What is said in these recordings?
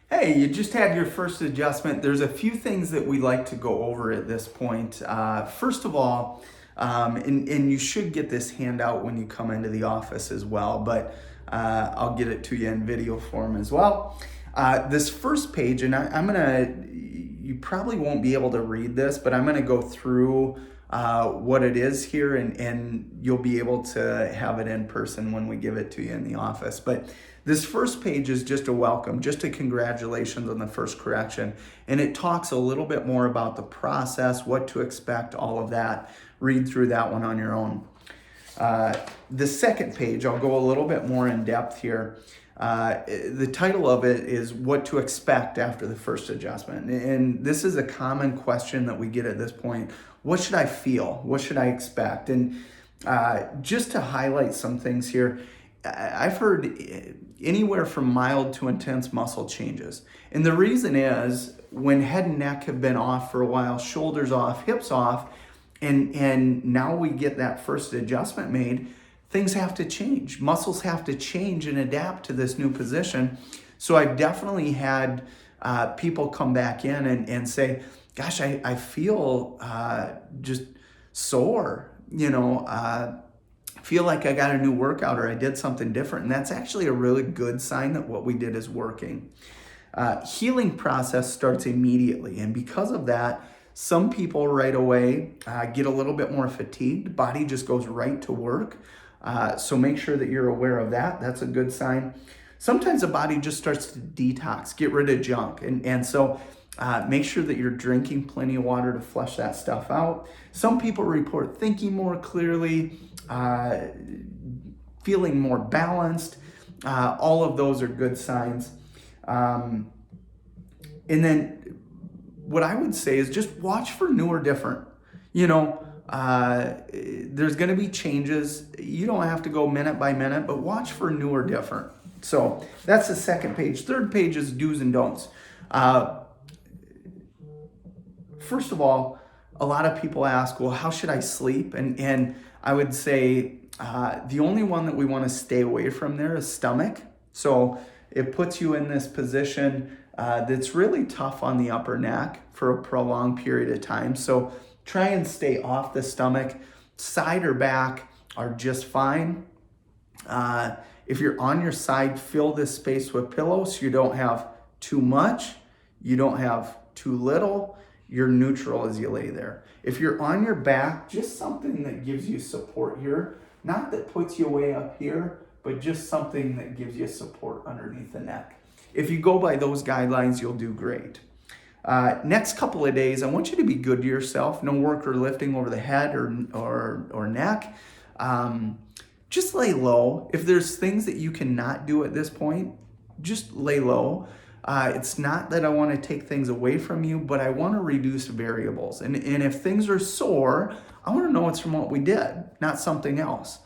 Hey, you just had your first adjustment. There's a few things that we like to go over at this point. First of all, and you should get this handout when you come into the office as well, but I'll get it to you in video form as well. This first page, and you probably won't be able to read this, but I'm gonna go through what it is here, and you'll be able to have it in person when we give it to you in the office. But this first page is just a welcome, just a congratulations on the first correction. And it talks a little bit more about the process, what to expect, all of that. Read through that one on your own. The second page, I'll go a little bit more in depth here. The title of it is What to Expect After the First Adjustment. And this is a common question that we get at this point. What should I feel? What should I expect? And just to highlight some things here, I've heard anywhere from mild to intense muscle changes. And the reason is when head and neck have been off for a while, shoulders off, hips off, and now we get that first adjustment made, things have to change. Muscles have to change and adapt to this new position. So I've definitely had people come back in and say, gosh, I feel just sore, feel like I got a new workout or I did something different. And that's actually a really good sign that what we did is working. Healing process starts immediately. And because of that, some people right away get a little bit more fatigued. Body just goes right to work. So make sure that you're aware of that. That's a good sign. Sometimes the body just starts to detox, get rid of junk. And so make sure that you're drinking plenty of water to flush that stuff out. Some people report thinking more clearly, feeling more balanced. All of those are good signs. And then what I would say is just watch for new or different. There's going to be changes. You don't have to go minute by minute, but watch for new or different. So that's the second page. Third page is do's and don'ts. First of all, a lot of people ask, well, how should I sleep? And I would say the only one that we want to stay away from there is stomach. So it puts you in this position that's really tough on the upper neck for a prolonged period of time. So try and stay off the stomach. Side or back are just fine. If you're on your side, fill this space with pillows so you don't have too much, you don't have too little. You're neutral as you lay there. If you're on your back, just something that gives you support here, not that puts you way up here, but just something that gives you support underneath the neck. If you go by those guidelines, you'll do great. Next couple of days, I want you to be good to yourself. No work or lifting over the head or neck. Just lay low. If there's things that you cannot do at this point, just lay low. It's not that I want to take things away from you, but I want to reduce variables. And if things are sore, I want to know it's from what we did, not something else.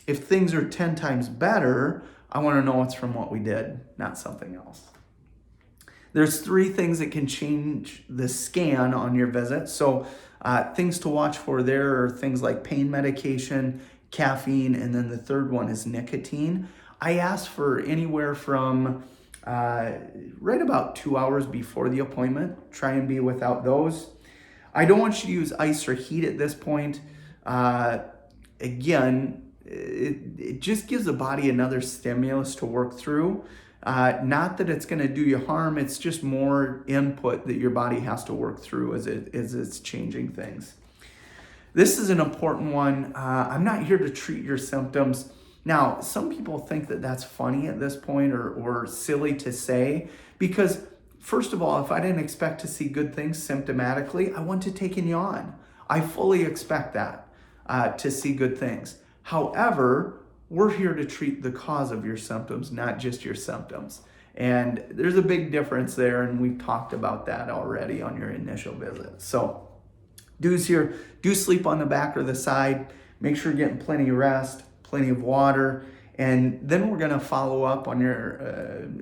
If things are 10 times better, I want to know it's from what we did, not something else. There's 3 things that can change the scan on your visit. So things to watch for there are things like pain medication, caffeine, and then the third one is nicotine. I ask for anywhere from right about 2 hours before the appointment. Try and be without those. I don't want you to use ice or heat at this point. Again, it just gives the body another stimulus to work through. Not that it's going to do you harm, it's just more input that your body has to work through as it's changing things. This is an important one. I'm not here to treat your symptoms. Now, some people think that that's funny at this point or silly to say because, first of all, if I didn't expect to see good things symptomatically, I wouldn't have taken you on. I fully expect that, to see good things. However, we're here to treat the cause of your symptoms, not just your symptoms. And there's a big difference there, and we've talked about that already on your initial visit. So, do's here, do sleep on the back or the side. Make sure you're getting plenty of rest, plenty of water, and then we're going to follow up on your,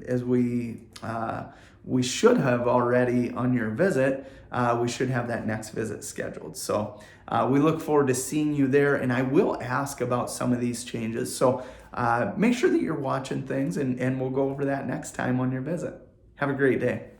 as we should have already on your visit. We should have that next visit scheduled. So we look forward to seeing you there, and I will ask about some of these changes. So make sure that you're watching things, and we'll go over that next time on your visit. Have a great day.